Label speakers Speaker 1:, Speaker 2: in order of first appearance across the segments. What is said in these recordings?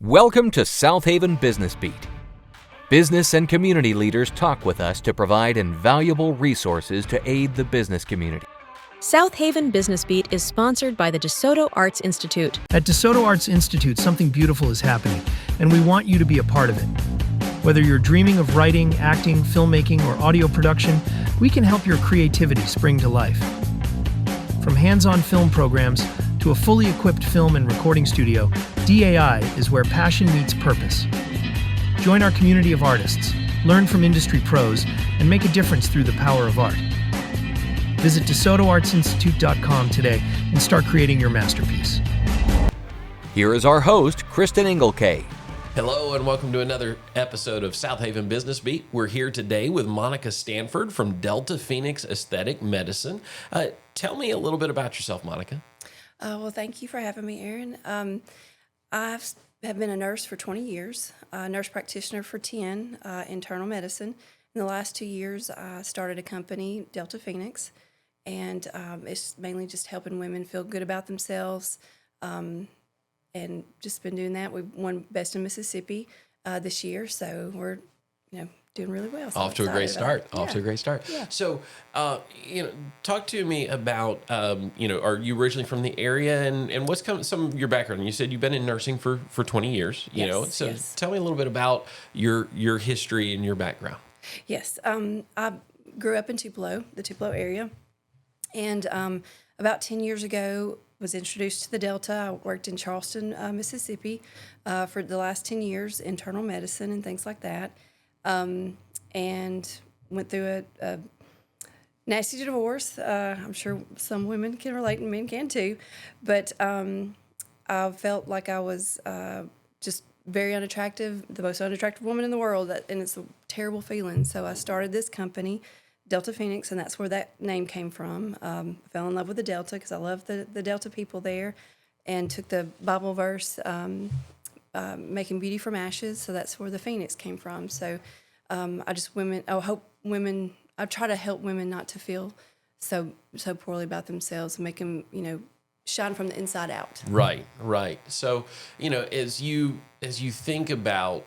Speaker 1: Welcome to Southaven Business Beat. Business and community leaders talk with us to provide invaluable resources to aid the business community.
Speaker 2: Southaven Business Beat is sponsored by the DeSoto Arts Institute.
Speaker 3: At DeSoto Arts Institute, something beautiful is happening, and we want you to be a part of it. Whether you're dreaming of writing, acting, filmmaking, or audio production, we can help your creativity spring to life. From hands-on film programs to a fully equipped film and recording studio, DAI is where passion meets purpose. Join our community of artists, learn from industry pros, and make a difference through the power of art. Visit DeSotoArtsInstitute.com today and start creating your masterpiece.
Speaker 1: Here is our host, Kristen Engelke.
Speaker 4: Hello and welcome to another episode of Southaven Business Beat. We're here today with Monica Stanford from Delta Phoenix Aesthetic Medicine. Tell me a little bit about yourself, Monica.
Speaker 5: Well, thank you for having me, Aaron. I have been a nurse for 20 years, a nurse practitioner for 10, internal medicine. In the last 2 years, I started a company, Delta Phoenix, and it's mainly just helping women feel good about themselves, and just been doing that. We won Best in Mississippi this year, so we're doing really well. So
Speaker 4: Off to a great start.
Speaker 5: Yeah.
Speaker 4: So, talk to me about, are you originally from the area, and what's some of your background? You said you've been in nursing for 20 years, so
Speaker 5: yes.
Speaker 4: Tell me a little bit about your history and your background.
Speaker 5: Yes, I grew up in Tupelo, the Tupelo area, and about 10 years ago was introduced to the Delta. I worked in Charleston, Mississippi for the last 10 years, internal medicine and things like that, and went through a nasty divorce. I'm sure some women can relate and men can too, but I felt like I was just very unattractive, the most unattractive woman in the world, and it's a terrible feeling. So I started this company, Delta Phoenix, and that's where that name came from. I fell in love with the Delta because I love the Delta people there, and took the Bible verse, making beauty from ashes. So that's where the Phoenix came from. So I try to help women not to feel so poorly about themselves and make them, shine from the inside out.
Speaker 4: Right. So, as you think about,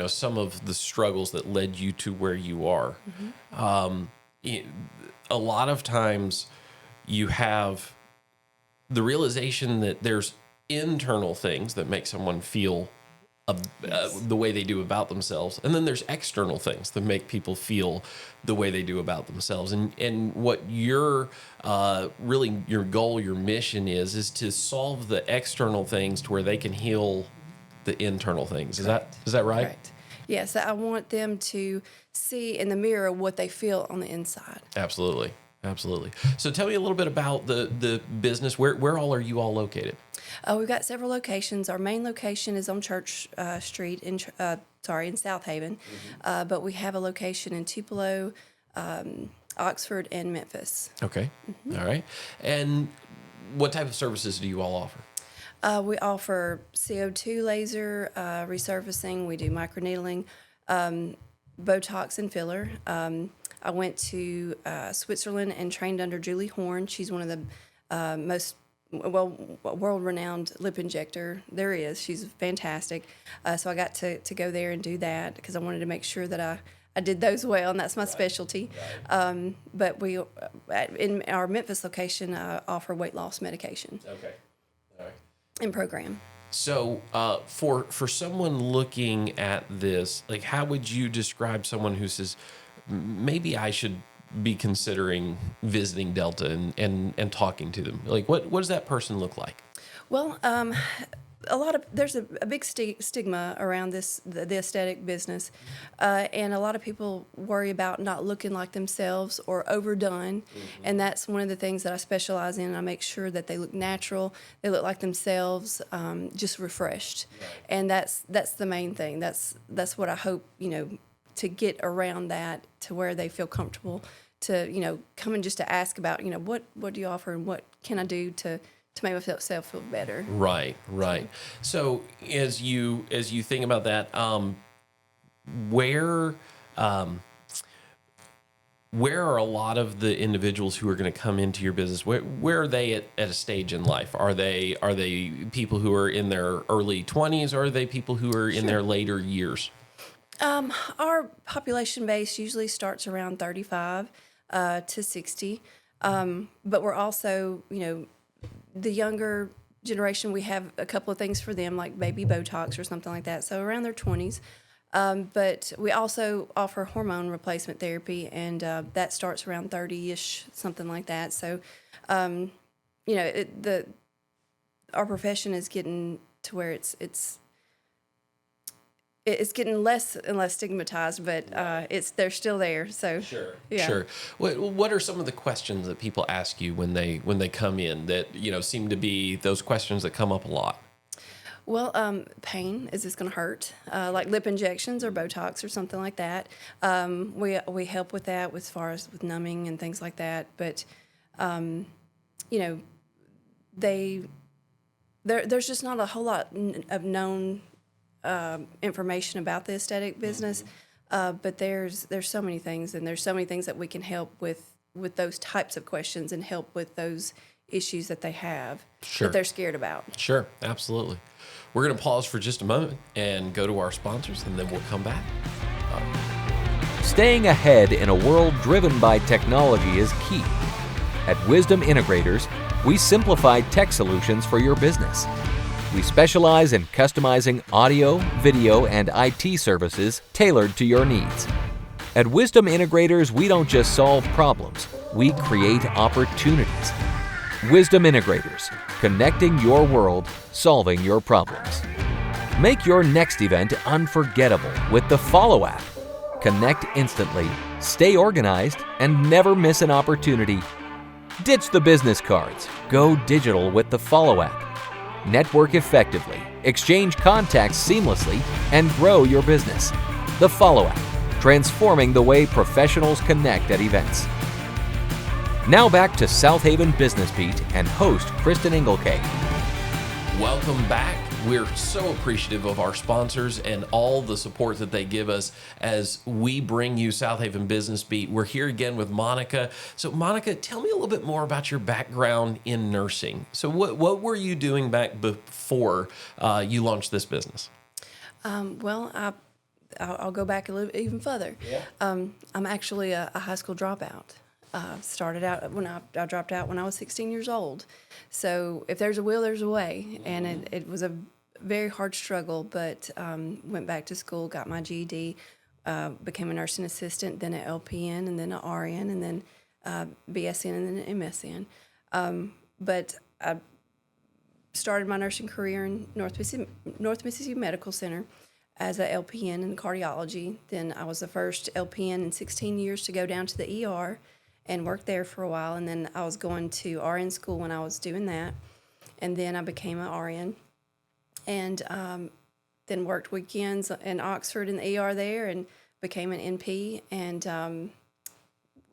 Speaker 4: some of the struggles that led you to where you are, a lot of times you have the realization that there's internal things that make someone feel the way they do about themselves, and then there's external things that make people feel the way they do about themselves. And what your really your goal, your mission is to solve the external things to where they can heal the internal things. Is that right?
Speaker 5: Correct. Yes, I want them to see in the mirror what they feel on the inside.
Speaker 4: Absolutely. So tell me a little bit about the business. Where all are you all located?
Speaker 5: We've got several locations. Our main location is on Church Street in Southaven, but we have a location in Tupelo, Oxford, and Memphis.
Speaker 4: Okay. All right. And what type of services do you all offer?
Speaker 5: We offer CO2 laser resurfacing. We do microneedling, Botox, and filler. I went to Switzerland and trained under Julie Horn. She's one of the most world-renowned lip injector there is. She's fantastic. So I got to go there and do that because I wanted to make sure that I did those well, and that's my specialty. Right. But we, in our Memphis location, offer weight loss medication.
Speaker 4: Okay. All right.
Speaker 5: And program.
Speaker 4: So for someone looking at this, like, how would you describe someone who says, maybe I should be considering visiting Delta and talking to them? Like, what does that person look like?
Speaker 5: Well, there's a big stigma around the aesthetic business, and a lot of people worry about not looking like themselves or overdone, and that's one of the things that I specialize in. I make sure that they look natural, they look like themselves, just refreshed, and that's the main thing. That's what I hope to get around that to where they feel comfortable to come in just to ask about what do you offer and what can I do to make myself feel better.
Speaker 4: Right. So as you think about that, where where are a lot of the individuals who are going to come into your business? Where are they at a stage in life? Are they people who are in their early 20s, or are they people who are in their later years?
Speaker 5: Our population base usually starts around 35 to 60, but we're also, the younger generation. We have a couple of things for them, like baby Botox or something like that. So around their 20s. But we also offer hormone replacement therapy, and that starts around 30-ish, something like that. So, our profession is getting to where it's getting less and less stigmatized, but they're still there. So
Speaker 4: Sure. What are some of the questions that people ask you when they come in that seem to be those questions that come up a lot?
Speaker 5: Well, pain, is this going to hurt? Like lip injections or Botox or something like that. We help with that as far as with numbing and things like that. But, there's just not a whole lot of known information about the aesthetic business. But there's so many things, and there's so many things that we can help with those types of questions and help with those issues that they have that they're scared about.
Speaker 4: Sure, absolutely. We're going to pause for just a moment and go to our sponsors, and then we'll come back.
Speaker 1: Staying ahead in a world driven by technology is key. At Wisdom Integrators, we simplify tech solutions for your business. We specialize in customizing audio, video, and IT services tailored to your needs. At Wisdom Integrators, we don't just solve problems, we create opportunities. Wisdom Integrators, connecting your world, solving your problems. Make your next event unforgettable with the Follow app. Connect instantly, stay organized, and never miss an opportunity. Ditch the business cards. Go digital with the Follow app. Network effectively, exchange contacts seamlessly, and grow your business. The Follow app, transforming the way professionals connect at events. Now back to Southaven Business Beat and host Kristen Engelke.
Speaker 4: Welcome back. We're so appreciative of our sponsors and all the support that they give us as we bring you Southaven Business Beat. We're here again with Monica. So Monica, tell me a little bit more about your background in nursing. So what were you doing back before you launched this business?
Speaker 5: I'll go back a little even further. Yeah. I'm actually a high school dropout. Started out when I dropped out when I was 16 years old. So if there's a will, there's a way. And it was a very hard struggle, but went back to school, got my GED, became a nursing assistant, then an LPN, and then an RN, and then BSN, and then an MSN. But I started my nursing career in North Mississippi Medical Center as a LPN in cardiology. Then I was the first LPN in 16 years to go down to the ER and worked there for a while. And then I was going to RN school when I was doing that. And then I became an RN. And then worked weekends in Oxford in the ER there and became an NP. And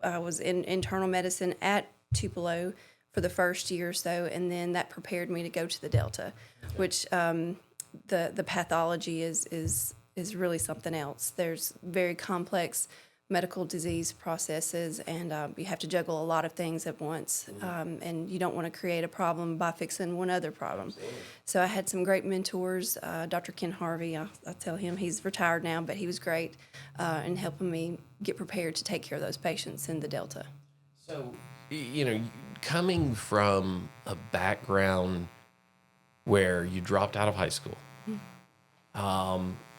Speaker 5: I was in internal medicine at Tupelo for the first year or so. And then that prepared me to go to the Delta, which the pathology is really something else. There's very complex medical disease processes, and you have to juggle a lot of things at once, and you don't want to create a problem by fixing one other problem. Absolutely. So I had some great mentors. Dr. Ken Harvey, I'll tell him, he's retired now, but he was great in helping me get prepared to take care of those patients in the Delta.
Speaker 4: So, coming from a background where you dropped out of high school,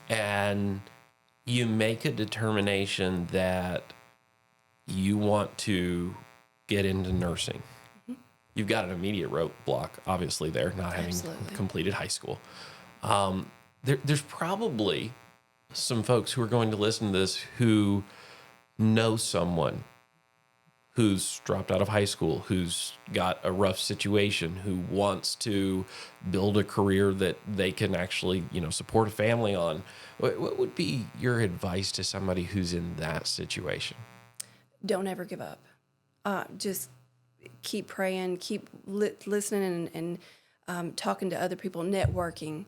Speaker 4: and you make a determination that you want to get into nursing. Mm-hmm. You've got an immediate roadblock, obviously, there, not having completed high school. There's probably some folks who are going to listen to this who know someone who's dropped out of high school, who's got a rough situation, who wants to build a career that they can actually, support a family on. What would be your advice to somebody who's in that situation?
Speaker 5: Don't ever give up. Just keep praying, keep listening and talking to other people, networking.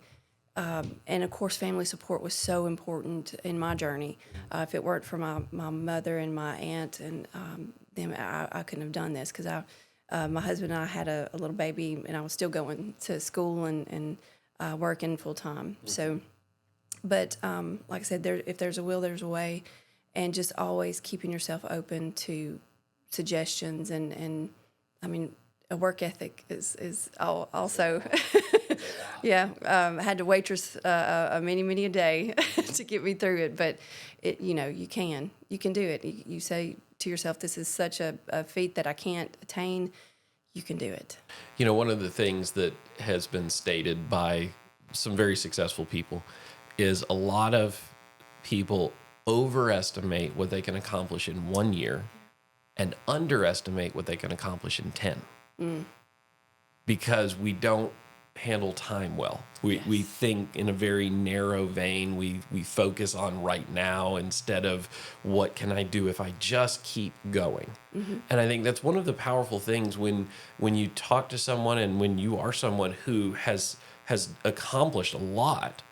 Speaker 5: and of course, family support was so important in my journey. If it weren't for my mother and my aunt and them, I couldn't have done this because my husband and I had a little baby, and I was still going to school and working full time. So, but like I said, if there's a will, there's a way, and just always keeping yourself open to suggestions and I mean, a work ethic is also. Yeah, I had to waitress many a day to get me through it, but you can do it. You say to yourself, this is such a feat that I can't attain. You can do it.
Speaker 4: One of the things that has been stated by some very successful people is a lot of people overestimate what they can accomplish in 1 year and underestimate what they can accomplish in 10. Because we don't handle time well. We think in a very narrow vein. We focus on right now instead of what can I do if I just keep going. And I think that's one of the powerful things when you talk to someone and when you are someone who has accomplished a lot,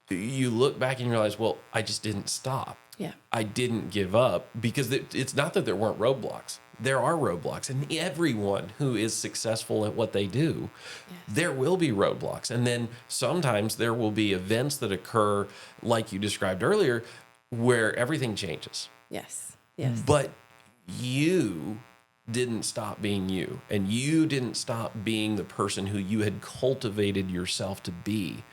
Speaker 4: you look back and you realize, well, I just didn't stop.
Speaker 5: Yeah.
Speaker 4: I didn't give up, because it's not that there weren't roadblocks. There are roadblocks, and everyone who is successful at what they do, there will be roadblocks. And then sometimes there will be events that occur, like you described earlier, where everything changes.
Speaker 5: Yes.
Speaker 4: But you didn't stop being you, and you didn't stop being the person who you had cultivated yourself to be.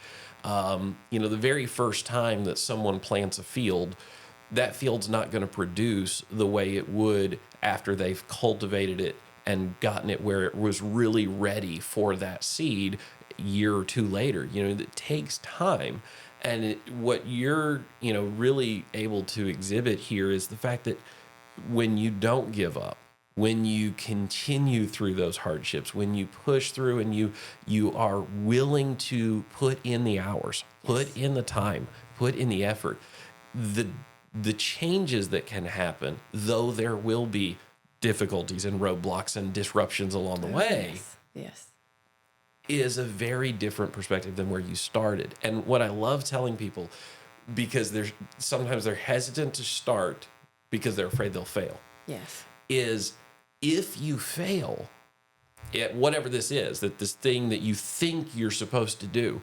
Speaker 4: The very first time that someone plants a field, that field's not going to produce the way it would after they've cultivated it and gotten it where it was really ready for that seed a year or two later. It takes time. And what you're, really able to exhibit here is the fact that when you don't give up, when you continue through those hardships, when you push through and you are willing to put in the hours, put in the time, put in the effort, the changes that can happen, though there will be difficulties and roadblocks and disruptions along the way, is a very different perspective than where you started. And what I love telling people, because sometimes they're hesitant to start because they're afraid they'll fail, is if you fail at whatever this is, this thing that you think you're supposed to do,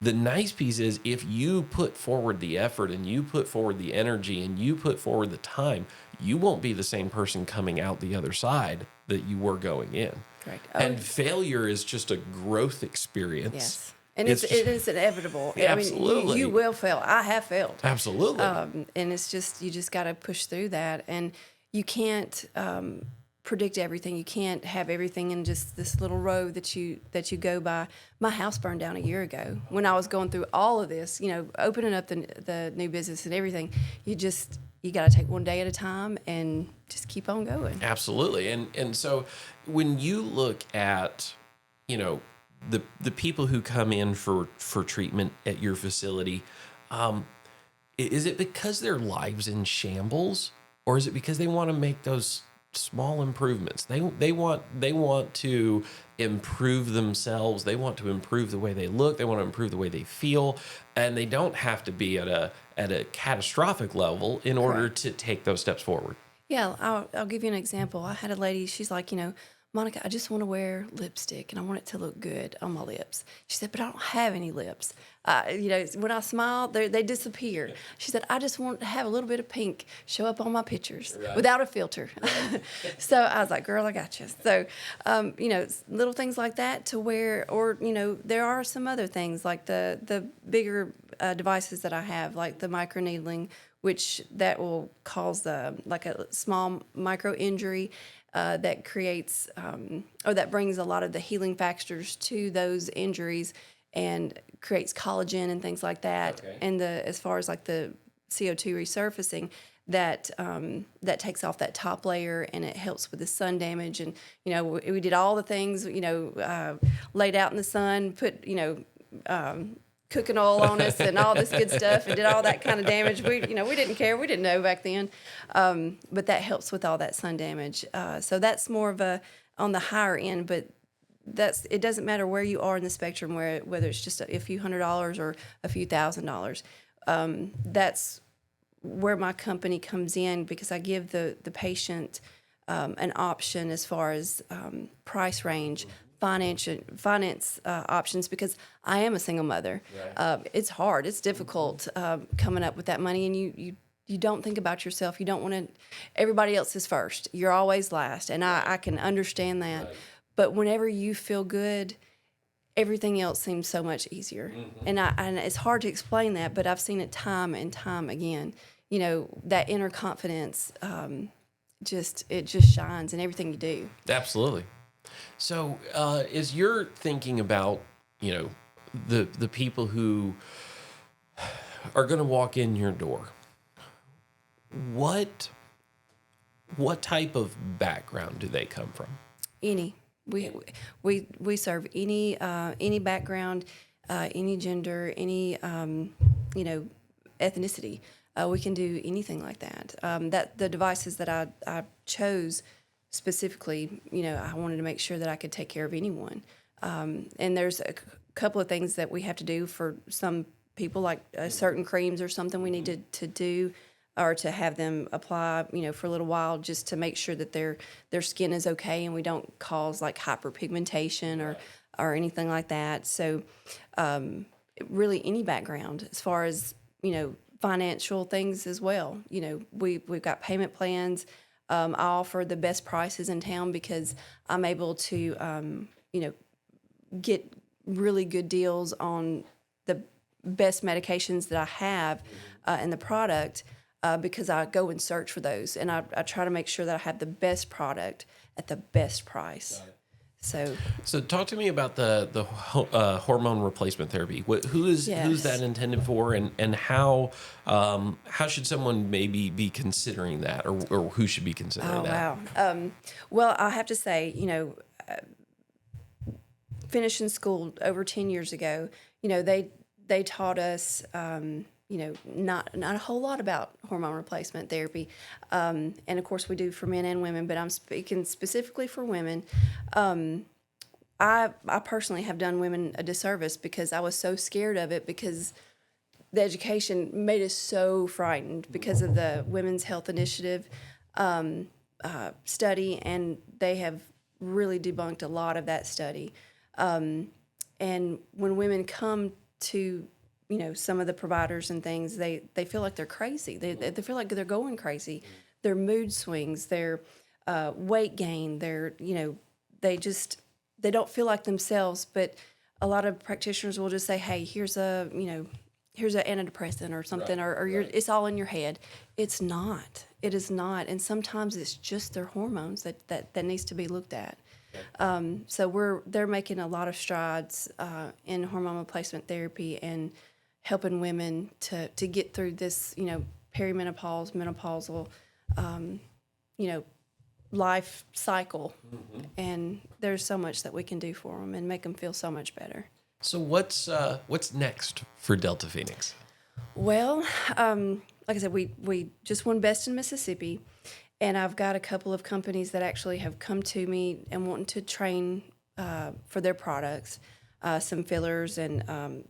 Speaker 4: the nice piece is if you put forward the effort and you put forward the energy and you put forward the time, you won't be the same person coming out the other side that you were going in.
Speaker 5: Correct.
Speaker 4: And failure is just a growth experience.
Speaker 5: Yes. And it is inevitable.
Speaker 4: Absolutely.
Speaker 5: I mean, you will fail. I have failed.
Speaker 4: Absolutely.
Speaker 5: And it's just, you just got to push through that. And you can't predict everything. You can't have everything in just this little row that you go by. My house burned down a year ago when I was going through all of this, opening up the new business and everything. You got to take one day at a time and just keep on going.
Speaker 4: Absolutely. And so when you look at, the people who come in for treatment at your facility, is it because their lives in shambles, or is it because they want to make those small improvements? They want to improve themselves. They want to improve the way they look. They want to improve the way they feel, and they don't have to be at a catastrophic level in order to take those steps forward.
Speaker 5: Yeah, I'll give you an example. I had a lady. She's like, Monica, I just want to wear lipstick and I want it to look good on my lips. She said, but I don't have any lips. When I smile, they disappear. She said, I just want to have a little bit of pink show up on my pictures without a filter. So I was like, girl, I got you. So, little things like that to where, or, there are some other things like the bigger devices that I have, like the microneedling, which that will cause like a small micro injury. That creates or that brings a lot of the healing factors to those injuries and creates collagen and things like that. Okay. And as far as like the CO2 resurfacing, that takes off that top layer and it helps with the sun damage. And we did all the things, laid out in the sun, put cooking oil on us and all this good stuff, and did all that kind of damage. We didn't care. We didn't know back then. But that helps with all that sun damage. So that's more of on the higher end, but it doesn't matter where you are in the spectrum, whether it's just a few $100s or a few $1,000s. That's where my company comes in, because I give the patient an option as far as price range, finance options, because I am a single mother. Right. It's hard. It's difficult coming up with that money, and you don't think about yourself. You don't want to. Everybody else is first. You're always last, and I can understand that. Right. But whenever you feel good, everything else seems so much easier. Mm-hmm. And it's hard to explain that, but I've seen it time and time again. That inner confidence, it just shines in everything you do.
Speaker 4: Absolutely. So, as you're thinking about, the people who are going to walk in your door, what type of background do they come from?
Speaker 5: Any. We serve any background, any gender, any ethnicity. We can do anything like that. That the devices that I chose specifically, I wanted to make sure that I could take care of anyone. And there's a couple of things that we have to do for some people, like certain creams or something we need to do, or to have them apply, for a little while, just to make sure that their skin is okay and we don't cause like hyperpigmentation or anything like that. So really any background as far as, financial things as well. We've got payment plans. I offer the best prices in town because I'm able to, get really good deals on the best medications that I have in the product. Because I go and search for those, and I try to make sure that I have the best product at the best price. So
Speaker 4: talk to me about the hormone replacement therapy. Who's that intended for, and how should someone maybe be considering that, or who should be considering that?
Speaker 5: Wow. Well, I have to say, finishing school over 10 years ago, they taught us. Not a whole lot about hormone replacement therapy. And of course we do for men and women, but I'm speaking specifically for women. I personally have done women a disservice because I was so scared of it, because the education made us so frightened because of the Women's Health Initiative study, and they have really debunked a lot of that study. And when women come to some of the providers and things, they feel like they're crazy. They feel like they're going crazy. Their mood swings, their weight gain, they don't feel like themselves. But a lot of practitioners will just say, hey, here's an antidepressant or something, or it's all in your head. It's not. It is not. And sometimes it's just their hormones that needs to be looked at. So they're making a lot of strides in hormone replacement therapy and helping women to get through this, perimenopause, menopausal, life cycle. Mm-hmm. And there's so much that we can do for them and make them feel so much better.
Speaker 4: So what's next for Delta Phoenix?
Speaker 5: Well, like I said, we just won Best in Mississippi, and I've got a couple of companies that actually have come to me and wanting to train for their products, some fillers and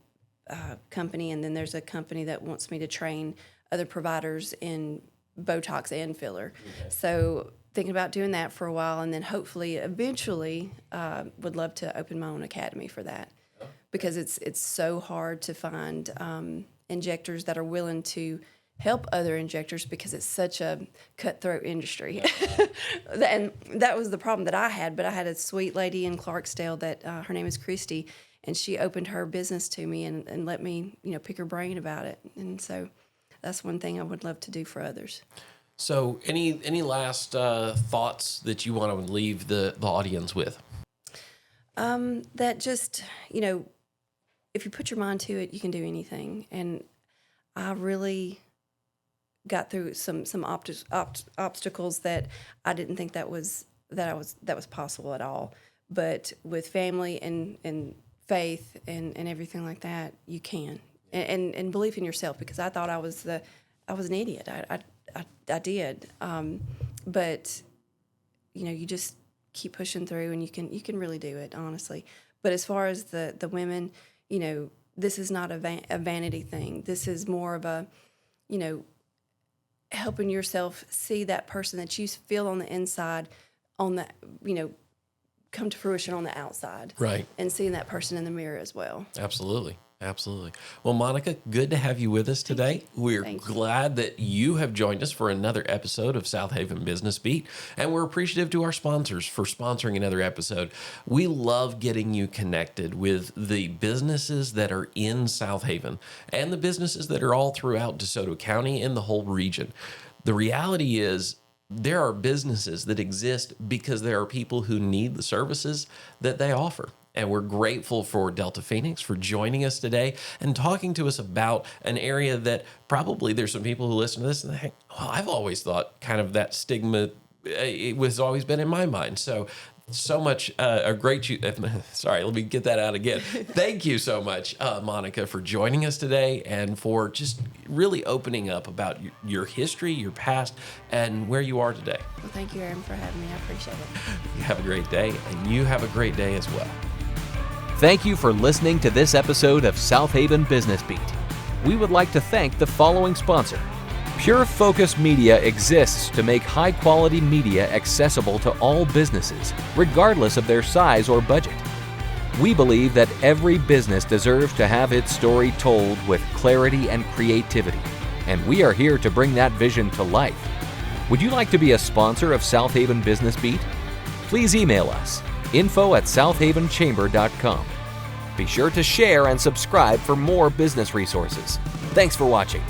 Speaker 5: company, and then there's a company that wants me to train other providers in Botox and filler. Okay. So thinking about doing that for a while, and then hopefully eventually would love to open my own academy for that, because it's so hard to find injectors that are willing to help other injectors, because it's such a cutthroat industry. And that was the problem that I had, but I had a sweet lady in Clarksdale that her name is Christy, and she opened her business to me and let me, pick her brain about it. And so that's one thing I would love to do for others.
Speaker 4: So any last thoughts that you want to leave the audience with?
Speaker 5: That just, if you put your mind to it, you can do anything. And I really got through some obstacles that I didn't think that was possible at all. But with family and faith and everything like that, you can, and believe in yourself, because I thought I was an idiot. I did, but you keep pushing through, and you can really do it, honestly. But as far as the women, this is not a vanity thing. This is more of a, helping yourself see that person that you feel on the inside, on the, come to fruition on the outside.
Speaker 4: Right.
Speaker 5: And seeing that person in the mirror as well.
Speaker 4: Absolutely. Absolutely. Well, Monica, good to have you with us today. We're glad that you have joined us for another episode of Southaven Business Beat, and we're appreciative to our sponsors for sponsoring another episode. We love getting you connected with the businesses that are in Southaven and the businesses that are all throughout DeSoto County and the whole region. The reality is, there are businesses that exist because there are people who need the services that they offer. And we're grateful for Delta Phoenix for joining us today and talking to us about an area that probably there's some people who listen to this and think, well, I've always thought kind of that stigma, it was always been in my mind. So much sorry, let me get that out again. Thank you so much, Monica, for joining us today and for just really opening up about your history, your past, and where you are today.
Speaker 5: Well, thank you, Aaron, for having me. I appreciate it.
Speaker 4: You have a great day, and you have a great day as well.
Speaker 1: Thank you for listening to this episode of Southaven Business Beat. We would like to thank the following sponsor. Pure Focus Media exists to make high-quality media accessible to all businesses, regardless of their size or budget. We believe that every business deserves to have its story told with clarity and creativity, and we are here to bring that vision to life. Would you like to be a sponsor of Southaven Business Beat? Please email us, info@southavenchamber.com. Be sure to share and subscribe for more business resources. Thanks for watching.